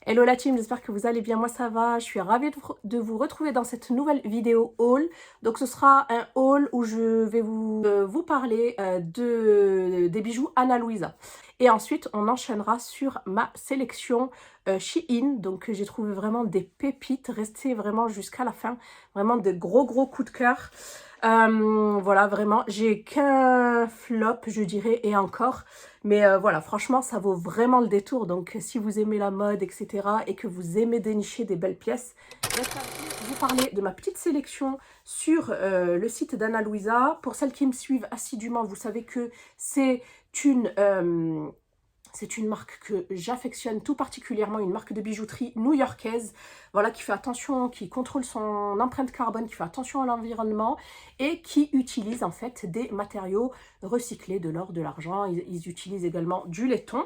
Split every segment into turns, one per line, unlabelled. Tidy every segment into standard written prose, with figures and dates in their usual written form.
Hello la team, j'espère que vous allez bien, moi ça va, je suis ravie de vous retrouver dans cette nouvelle vidéo haul. Donc ce sera un haul où je vais vous parler des bijoux Ana Luisa. Et ensuite on enchaînera sur ma sélection Shein. Donc j'ai trouvé vraiment des pépites, restez vraiment jusqu'à la fin, vraiment de gros coups de cœur. Voilà, vraiment, j'ai qu'un flop, je dirais, et encore. Mais voilà, franchement, ça vaut vraiment le détour. Donc, si vous aimez la mode, etc., et que vous aimez dénicher des belles pièces, je vais vous parler de ma petite sélection sur le site d'Ana Luisa. Pour celles qui me suivent assidûment, vous savez que c'est une... c'est une marque que j'affectionne tout particulièrement, une marque de bijouterie new-yorkaise, voilà, qui fait attention, qui contrôle son empreinte carbone, qui fait attention à l'environnement et qui utilise en fait des matériaux recyclés, de l'or, de l'argent. Ils utilisent également du laiton.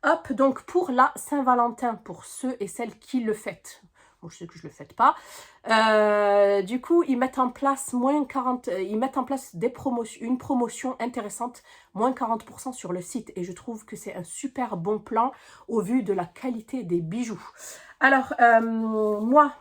Hop, donc pour la Saint-Valentin, pour ceux et celles qui le fêtent. Bon, je sais que je ne le fête pas. Du coup, ils mettent en place ils mettent en place une promotion intéressante, moins 40% sur le site. Et je trouve que c'est un super bon plan au vu de la qualité des bijoux. Alors, moi,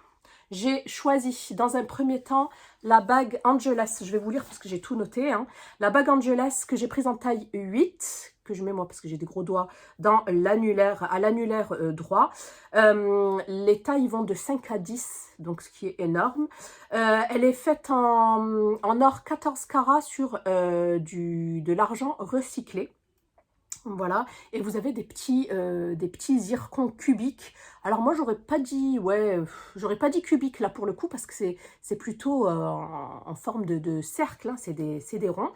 j'ai choisi dans un premier temps la bague Angeles. Je vais vous lire parce que j'ai tout noté. Hein. La bague Angeles que j'ai prise en taille 8, que je mets moi parce que j'ai des gros doigts, dans l'annulaire, à l'annulaire droit. Les tailles vont de 5 à 10, donc ce qui est énorme. Elle est faite en or 14 carats sur de l'argent recyclé. Voilà, et vous avez des petits zircons cubiques. Alors moi j'aurais pas dit, j'aurais pas dit cubique là pour le coup parce que c'est plutôt en forme de cercle, hein, c'est des ronds.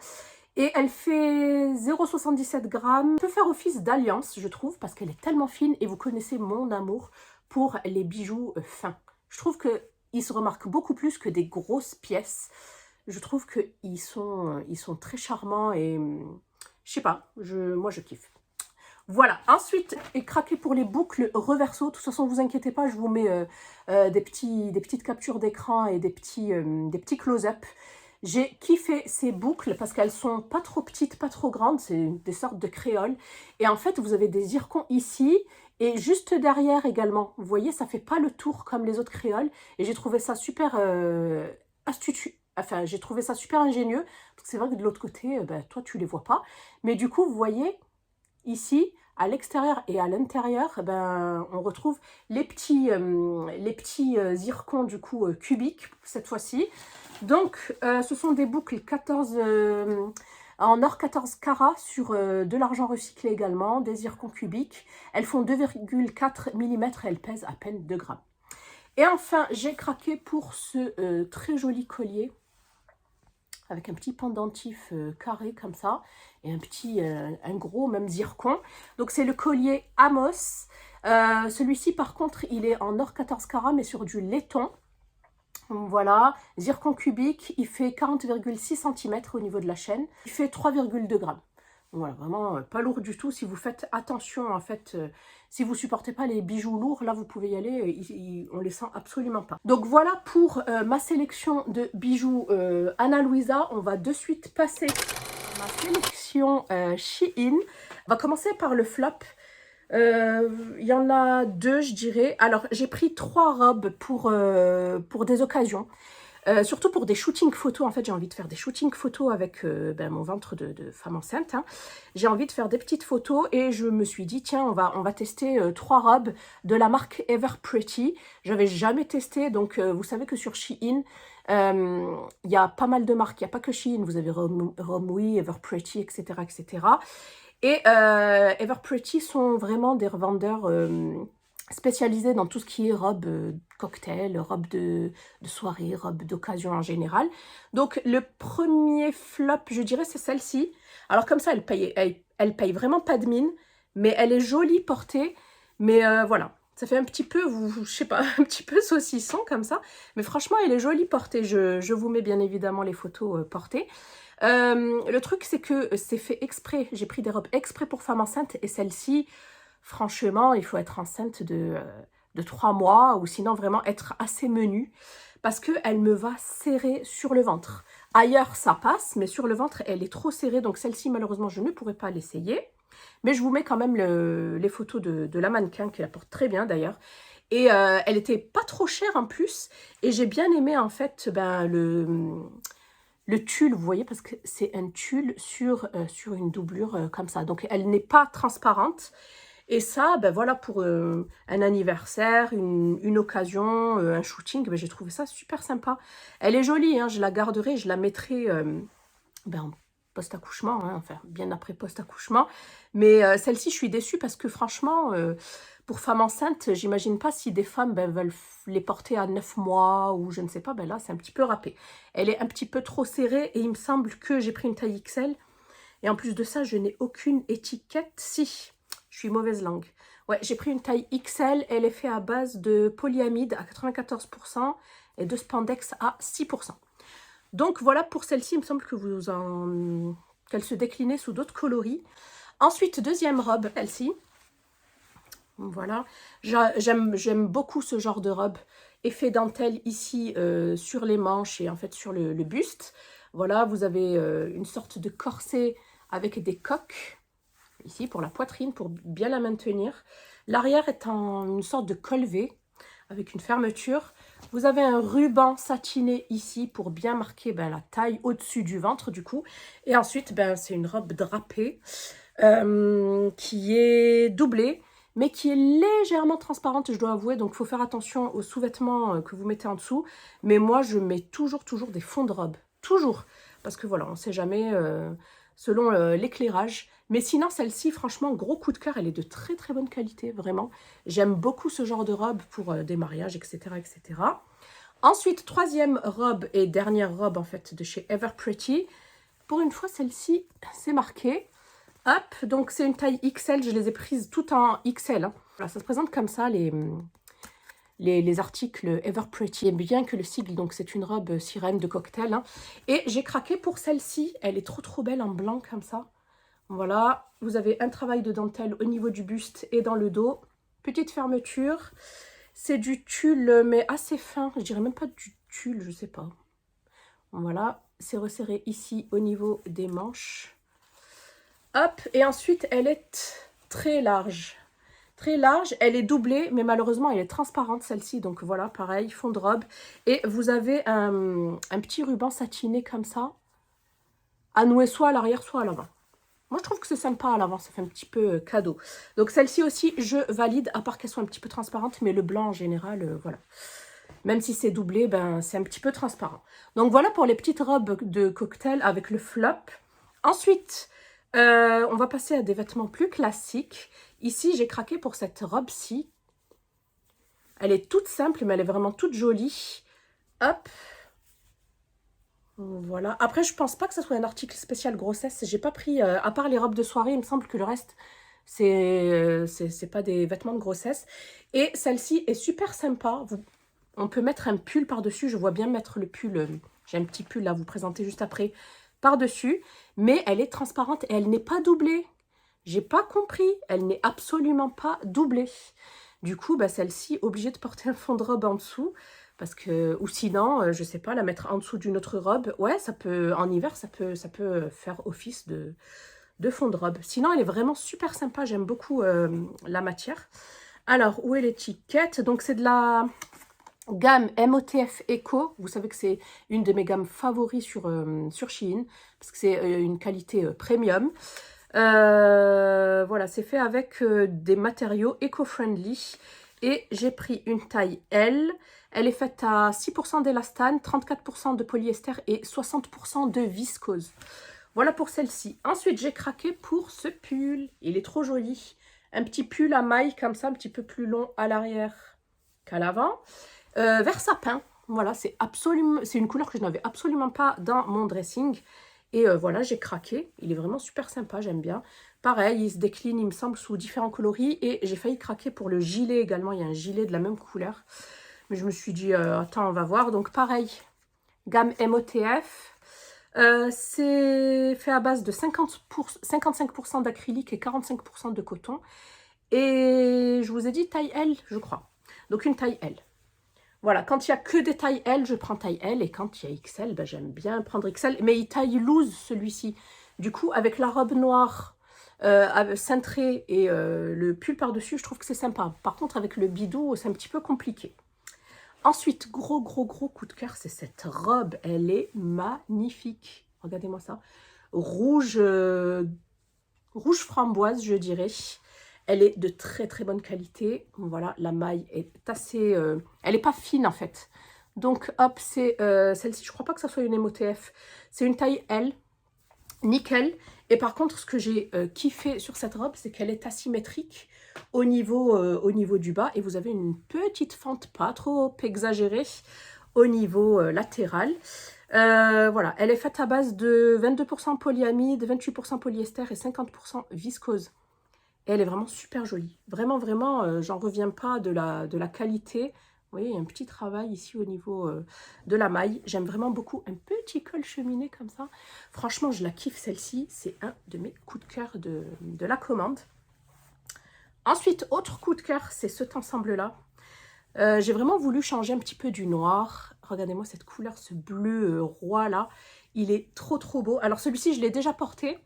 Et elle fait 0,77 grammes. Elle peut faire office d'alliance, je trouve, parce qu'elle est tellement fine et vous connaissez mon amour pour les bijoux fins. Je trouve qu'ils se remarquent beaucoup plus que des grosses pièces. Je trouve qu'ils sont très charmants et je sais pas, moi je kiffe. Voilà, ensuite, et craqué pour les boucles reverso. De toute façon, ne vous inquiétez pas, je vous mets des petites captures d'écran et des petits close-up. J'ai kiffé ces boucles parce qu'elles sont pas trop petites, pas trop grandes, c'est des sortes de créoles. Et en fait, vous avez des zircons ici et juste derrière également. Vous voyez, ça fait pas le tour comme les autres créoles. Et j'ai trouvé ça super astucieux. Enfin, j'ai trouvé ça super ingénieux. Parce que c'est vrai que de l'autre côté, toi, tu les vois pas. Mais du coup, vous voyez, ici, à l'extérieur et à l'intérieur, on retrouve les petits zircons du coup cubiques cette fois-ci. Donc, ce sont des boucles 14 en or 14 carats sur de l'argent recyclé également, des zircons cubiques. Elles font 2,4 mm et elles pèsent à peine 2 grammes. Et enfin, j'ai craqué pour ce très joli collier avec un petit pendentif carré comme ça, et un gros même zircon. Donc c'est le collier Amos. Celui-ci par contre, il est en or 14 carats, mais sur du laiton. Voilà, zircon cubique, il fait 40,6 cm au niveau de la chaîne. Il fait 3,2 grammes. Voilà, vraiment pas lourd du tout. Si vous faites attention, en fait, si vous supportez pas les bijoux lourds, là, vous pouvez y aller. On les sent absolument pas. Donc, voilà pour ma sélection de bijoux Ana Luisa. On va de suite passer à ma sélection Shein. On va commencer par le flop. Il y en a deux, je dirais. Alors, j'ai pris 3 robes pour des occasions. Surtout pour des shootings photos. En fait, j'ai envie de faire des shootings photos avec mon ventre de femme enceinte. Hein. J'ai envie de faire des petites photos et je me suis dit, tiens, on va tester 3 robes de la marque Ever Pretty. J'avais jamais testé, donc vous savez que sur Shein, il y a pas mal de marques. Il n'y a pas que Shein, vous avez Romwe, Ever Pretty, etc. etc. Et Ever Pretty sont vraiment des revendeurs spécialisés dans tout ce qui est robe cocktail, robe de soirée, robe d'occasion en général. Donc le premier flop, je dirais, c'est celle-ci. Alors comme ça, elle paye vraiment pas de mine, mais elle est jolie portée. Mais voilà, ça fait un petit peu, je sais pas, un petit peu saucisson comme ça. Mais franchement, elle est jolie portée. Je vous mets bien évidemment les photos portées. Le truc, c'est que c'est fait exprès. J'ai pris des robes exprès pour femmes enceintes et celle-ci, franchement, il faut être enceinte de 3 mois ou sinon vraiment être assez menue parce qu'elle me va serrer sur le ventre. Ailleurs, ça passe, mais sur le ventre, elle est trop serrée. Donc celle-ci, malheureusement, je ne pourrais pas l'essayer. Mais je vous mets quand même les photos de la mannequin qui la porte très bien d'ailleurs. Et elle était pas trop chère en plus. Et j'ai bien aimé en fait ben, le tulle, vous voyez, parce que c'est un tulle sur une doublure comme ça. Donc elle n'est pas transparente. Et ça, ben voilà, pour un anniversaire, une occasion, un shooting, ben j'ai trouvé ça super sympa. Elle est jolie, hein, je la garderai, je la mettrai ben, en post-accouchement, hein, enfin bien après post-accouchement. Mais celle-ci, je suis déçue parce que franchement, pour femme enceinte, j'imagine pas si des femmes ben, veulent les porter à 9 mois ou je ne sais pas, ben là c'est un petit peu râpé. Elle est un petit peu trop serrée et il me semble que j'ai pris une taille XL. Et en plus de ça, je n'ai aucune étiquette. Si, je suis mauvaise langue. Ouais, j'ai pris une taille XL. Elle est faite à base de polyamide à 94% et de spandex à 6%. Donc voilà pour celle-ci. Il me semble que qu'elle se déclinait sous d'autres coloris. Ensuite, deuxième robe, celle-ci. Voilà. J'aime beaucoup ce genre de robe. Effet dentelle ici sur les manches et en fait sur le buste. Voilà, vous avez une sorte de corset avec des coques, ici pour la poitrine, pour bien la maintenir. L'arrière est en une sorte de col V, avec une fermeture. Vous avez un ruban satiné ici, pour bien marquer ben, la taille au-dessus du ventre, du coup. Et ensuite, ben, c'est une robe drapée, qui est doublée, mais qui est légèrement transparente, je dois avouer. Donc, il faut faire attention aux sous-vêtements que vous mettez en dessous. Mais moi, je mets toujours des fonds de robe. Toujours. Parce que voilà, on ne sait jamais selon l'éclairage. Mais sinon, celle-ci, franchement, gros coup de cœur. Elle est de très très bonne qualité, vraiment. J'aime beaucoup ce genre de robe pour des mariages, etc., etc. Ensuite, troisième robe et dernière robe, en fait, de chez Ever Pretty. Pour une fois, celle-ci, c'est marqué. Hop, donc c'est une taille XL. Je les ai prises toutes en XL. Hein. Voilà, ça se présente comme ça, les articles Ever Pretty, bien que le sigle, donc c'est une robe sirène de cocktail. Hein. Et j'ai craqué pour celle-ci, elle est trop belle en blanc comme ça. Voilà, vous avez un travail de dentelle au niveau du buste et dans le dos. Petite fermeture, c'est du tulle mais assez fin, je dirais même pas du tulle, je sais pas. Voilà, c'est resserré ici au niveau des manches. Hop, et ensuite elle est très large. Très large, elle est doublée, mais malheureusement, elle est transparente, celle-ci. Donc voilà, pareil, fond de robe. Et vous avez un petit ruban satiné comme ça, à nouer soit à l'arrière, soit à l'avant. Moi, je trouve que c'est sympa à l'avant, ça fait un petit peu cadeau. Donc celle-ci aussi, je valide, à part qu'elle soit un petit peu transparente, mais le blanc en général, voilà. Même si c'est doublé, ben, c'est un petit peu transparent. Donc voilà pour les petites robes de cocktail avec le flop. Ensuite, on va passer à des vêtements plus classiques. Ici, j'ai craqué pour cette robe-ci. Elle est toute simple, mais elle est vraiment toute jolie. Hop. Voilà. Après, je pense pas que ce soit un article spécial grossesse. J'ai pas pris, à part les robes de soirée, il me semble que le reste, c'est pas des vêtements de grossesse. Et celle-ci est super sympa. On peut mettre un pull par-dessus. Je vois bien mettre le pull. J'ai un petit pull là, vous présenter juste après, par-dessus. Mais elle est transparente et elle n'est pas doublée. J'ai pas compris. Elle n'est absolument pas doublée. Du coup, bah, celle-ci, obligée de porter un fond de robe en dessous. Parce que, ou sinon, je sais pas, la mettre en dessous d'une autre robe. Ouais, ça peut, en hiver, ça peut faire office de fond de robe. Sinon, elle est vraiment super sympa. J'aime beaucoup la matière. Alors, où est l'étiquette? Donc, c'est de la gamme MOTF Eco. Vous savez que c'est une de mes gammes favoris sur Shein. Parce que c'est une qualité premium. Voilà, c'est fait avec des matériaux éco-friendly. Et j'ai pris une taille L. Elle est faite à 6% d'élastane, 34% de polyester et 60% de viscose. Voilà pour celle-ci. Ensuite, j'ai craqué pour ce pull. Il est trop joli. Un petit pull à mailles comme ça, un petit peu plus long à l'arrière qu'à l'avant. Vert sapin. Voilà, c'est une couleur que je n'avais absolument pas dans mon dressing. Et voilà, j'ai craqué. Il est vraiment super sympa, j'aime bien. Pareil, il se décline, il me semble, sous différents coloris. Et j'ai failli craquer pour le gilet également. Il y a un gilet de la même couleur. Mais je me suis dit, attends, on va voir. Donc pareil, gamme MOTF. C'est fait à base de 55% d'acrylique et 45% de coton. Et je vous ai dit taille L, je crois. Donc une taille L. Voilà, quand il n'y a que des tailles L, je prends taille L. Et quand il y a XL, ben, j'aime bien prendre XL. Mais il taille loose celui-ci. Du coup, avec la robe noire, cintré et le pull par-dessus, je trouve que c'est sympa. Par contre, avec le bidou, c'est un petit peu compliqué. Ensuite, gros coup de cœur, c'est cette robe. Elle est magnifique. Regardez-moi ça. Rouge, rouge framboise, je dirais. Elle est de très bonne qualité. Voilà, la maille est assez... elle n'est pas fine en fait. Donc hop, c'est celle-ci. Je ne crois pas que ça soit une MOTF. C'est une taille L. Nickel. Et par contre, ce que j'ai kiffé sur cette robe, c'est qu'elle est asymétrique au niveau du bas. Et vous avez une petite fente pas trop exagérée au niveau latéral. Voilà, elle est faite à base de 22% polyamide, 28% polyester et 50% viscose. Et elle est vraiment super jolie. Vraiment, j'en reviens pas de la qualité. Vous voyez, il y a un petit travail ici au niveau de la maille. J'aime vraiment beaucoup un petit col cheminé comme ça. Franchement, je la kiffe celle-ci. C'est un de mes coups de cœur de la commande. Ensuite, autre coup de cœur, c'est cet ensemble-là. J'ai vraiment voulu changer un petit peu du noir. Regardez-moi cette couleur, ce bleu roi là. Il est trop beau. Alors celui-ci, je l'ai déjà porté.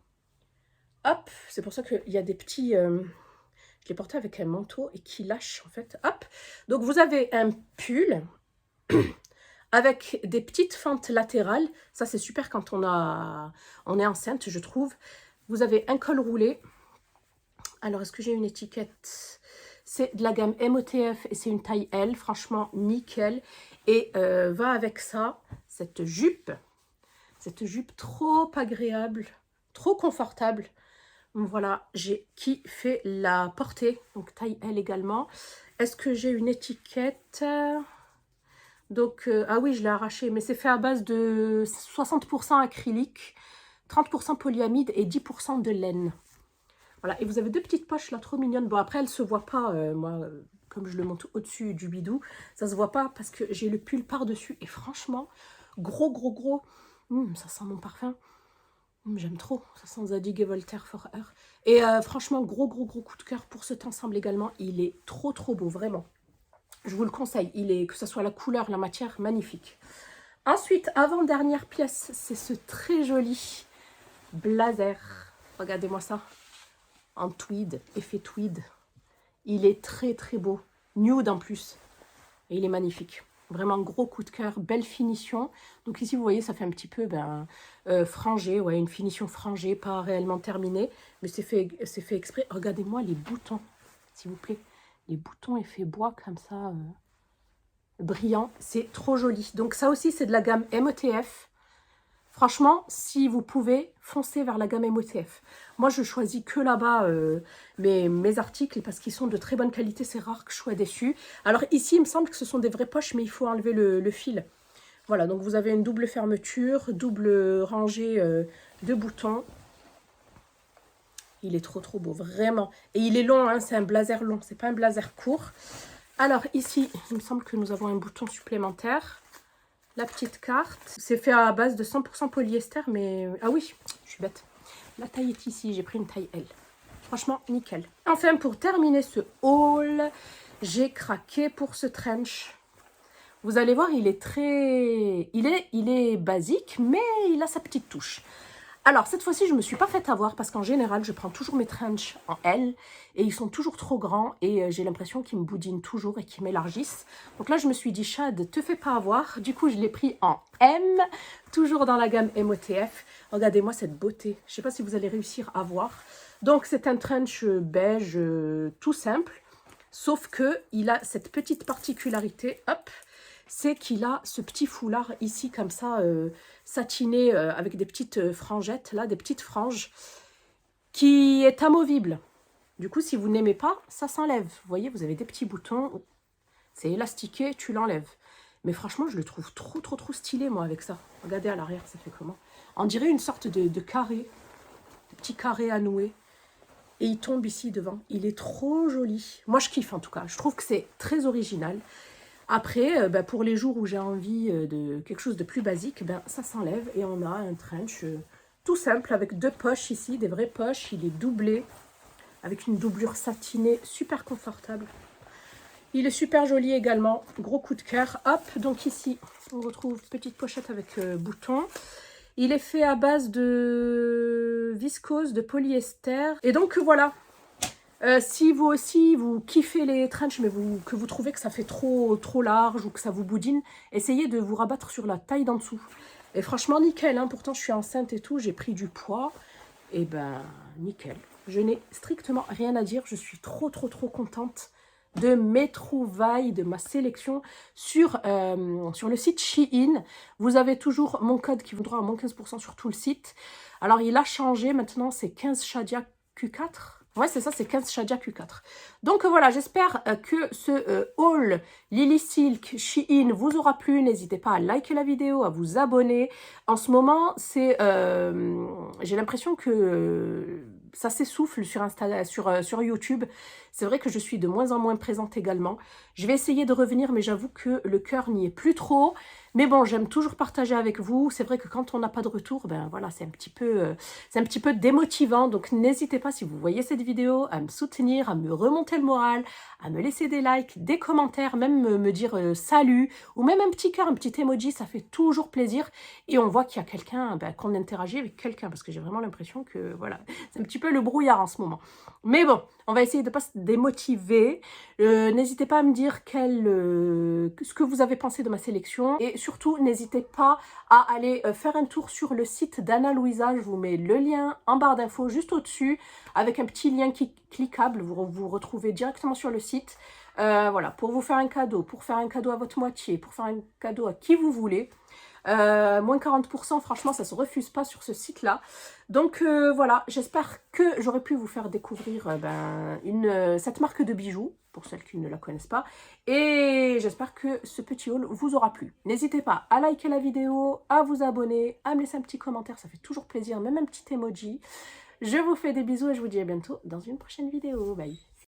Hop, c'est pour ça qu'il y a des petits... je l'ai porté avec un manteau et qui lâche en fait. Hop, donc vous avez un pull avec des petites fentes latérales. Ça, c'est super quand on est enceinte, je trouve. Vous avez un col roulé. Alors, est-ce que j'ai une étiquette? C'est de la gamme MOTF et c'est une taille L. Franchement, nickel. Et va avec ça, cette jupe trop agréable, trop confortable. Voilà, j'ai kiffé la porter. Donc, taille L également. Est-ce que j'ai une étiquette? Donc, ah oui, je l'ai arraché, mais c'est fait à base de 60% acrylique, 30% polyamide et 10% de laine. Voilà, et vous avez deux petites poches là, trop mignonnes. Bon, après, elles ne se voient pas, moi, comme je le monte au-dessus du bidou, ça ne se voit pas parce que j'ai le pull par-dessus. Et franchement, gros, ça sent mon parfum. J'aime trop, ça sent Zadig et Voltaire Forever. Et franchement, gros coup de cœur pour cet ensemble également. Il est trop beau, vraiment. Je vous le conseille, que ce soit la couleur, la matière, magnifique. Ensuite, avant-dernière pièce, c'est ce très joli blazer. Regardez-moi ça, en tweed, effet tweed. Il est très beau, nude en plus. Et il est magnifique. Vraiment gros coup de cœur, belle finition. Donc ici, vous voyez, ça fait un petit peu frangé, ouais, une finition frangée, pas réellement terminée. Mais c'est fait exprès. Regardez-moi les boutons, s'il vous plaît. Les boutons effet bois comme ça, brillant. C'est trop joli. Donc ça aussi, c'est de la gamme MOTF. Franchement, si vous pouvez, foncez vers la gamme MOTF. Moi, je choisis que là-bas mes articles parce qu'ils sont de très bonne qualité. C'est rare que je sois déçue. Alors ici, il me semble que ce sont des vraies poches, mais il faut enlever le fil. Voilà, donc vous avez une double fermeture, double rangée de boutons. Il est trop beau, vraiment. Et il est long, hein, c'est un blazer long, c'est pas un blazer court. Alors ici, il me semble que nous avons un bouton supplémentaire. La petite carte, c'est fait à base de 100% polyester, mais... Ah oui, je suis bête. La taille est ici, j'ai pris une taille L. Franchement, nickel. Enfin, pour terminer ce haul, j'ai craqué pour ce trench. Vous allez voir, il est très... Il est basique, mais il a sa petite touche. Alors, cette fois-ci, je ne me suis pas fait avoir parce qu'en général, je prends toujours mes trench en L et ils sont toujours trop grands et j'ai l'impression qu'ils me boudinent toujours et qu'ils m'élargissent. Donc là, je me suis dit, Chad, te fais pas avoir. Du coup, je l'ai pris en M, toujours dans la gamme MOTF. Regardez-moi cette beauté. Je ne sais pas si vous allez réussir à voir. Donc, c'est un trench beige tout simple, sauf qu'il a cette petite particularité, hop, c'est qu'il a ce petit foulard ici comme ça, satiné avec des petites frangettes, là, des petites franges, qui est amovible. Du coup, si vous n'aimez pas, ça s'enlève. Vous voyez, vous avez des petits boutons, c'est élastiqué, tu l'enlèves. Mais franchement, je le trouve trop stylé, moi, avec ça. Regardez à l'arrière, ça fait comment? On dirait une sorte de carré, de petit carré à nouer. Et il tombe ici devant. Il est trop joli. Moi, je kiffe en tout cas. Je trouve que c'est très original. Après, pour les jours où j'ai envie de quelque chose de plus basique, ça s'enlève et on a un trench tout simple avec deux poches ici, des vraies poches. Il est doublé avec une doublure satinée super confortable. Il est super joli également, gros coup de cœur. Hop, donc ici, on retrouve petite pochette avec bouton. Il est fait à base de viscose, de polyester. Et donc voilà. Si vous aussi, vous kiffez les trench, mais que vous trouvez que ça fait trop large ou que ça vous boudine, essayez de vous rabattre sur la taille d'en dessous. Et franchement, nickel, hein. Pourtant, je suis enceinte et tout, j'ai pris du poids. Et ben, nickel. Je n'ai strictement rien à dire. Je suis trop contente de mes trouvailles, de ma sélection sur le site Shein. Vous avez toujours mon code qui vous donnera moins 15% sur tout le site. Alors, il a changé. Maintenant, c'est 15 Shadia Q4. Ouais, c'est ça, c'est 15 Shadia Q4. Donc voilà, j'espère que ce haul Lily Silk Shein vous aura plu. N'hésitez pas à liker la vidéo, à vous abonner. En ce moment, c'est j'ai l'impression que ça s'essouffle sur sur YouTube. C'est vrai que je suis de moins en moins présente également. Je vais essayer de revenir, mais j'avoue que le cœur n'y est plus trop. Mais bon, j'aime toujours partager avec vous. C'est vrai que quand on n'a pas de retour, ben voilà, c'est un petit peu démotivant. Donc n'hésitez pas, si vous voyez cette vidéo, à me soutenir, à me remonter le moral, à me laisser des likes, des commentaires, même me dire salut, ou même un petit cœur, un petit emoji, ça fait toujours plaisir. Et on voit qu'il y a quelqu'un, ben, qu'on interagit avec quelqu'un, parce que j'ai vraiment l'impression que voilà, c'est un petit peu le brouillard en ce moment. Mais bon, on va essayer de ne pas se démotiver. N'hésitez pas à me dire ce que vous avez pensé de ma sélection. Et surtout, n'hésitez pas à aller faire un tour sur le site d'Anna Louisa. Je vous mets le lien en barre d'infos juste au-dessus, avec un petit lien cliquable. Vous retrouvez directement sur le site. Voilà, pour vous faire un cadeau, pour faire un cadeau à votre moitié, pour faire un cadeau à qui vous voulez. Moins 40%, franchement, ça se refuse pas sur ce site-là. Donc voilà, j'espère que j'aurai pu vous faire découvrir cette marque de bijoux, pour celles qui ne la connaissent pas. Et j'espère que ce petit haul vous aura plu. N'hésitez pas à liker la vidéo, à vous abonner, à me laisser un petit commentaire, ça fait toujours plaisir, même un petit emoji. Je vous fais des bisous et je vous dis à bientôt dans une prochaine vidéo. Bye!